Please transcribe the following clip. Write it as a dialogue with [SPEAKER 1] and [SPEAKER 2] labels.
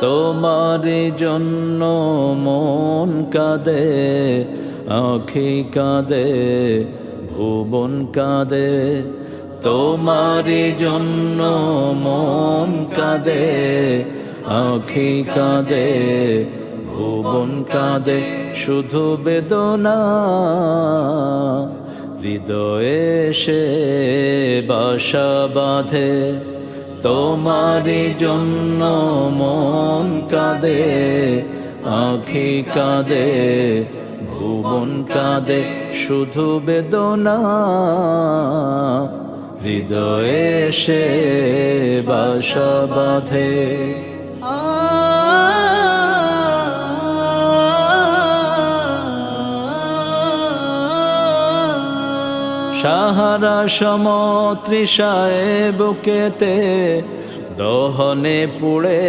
[SPEAKER 1] তোমার জন্য মন কাঁদে, আঁখি কাঁদে, ভুবন কাঁদে। তোমার জন্য মন কাঁদে, আঁখি কাঁদে, ভুবন কাঁদে। শুধু বেদনা হৃদয়ে সে বাসা বাঁধে। তোমার জন্য মন কাঁদে, আঁখি কাঁদে, ভুবন কাঁদে। শুধু বেদনা হৃদয়ে সে বাসা বাঁধে। সাহারা সমতৃষায় বুকেতে দহনে পুড়ে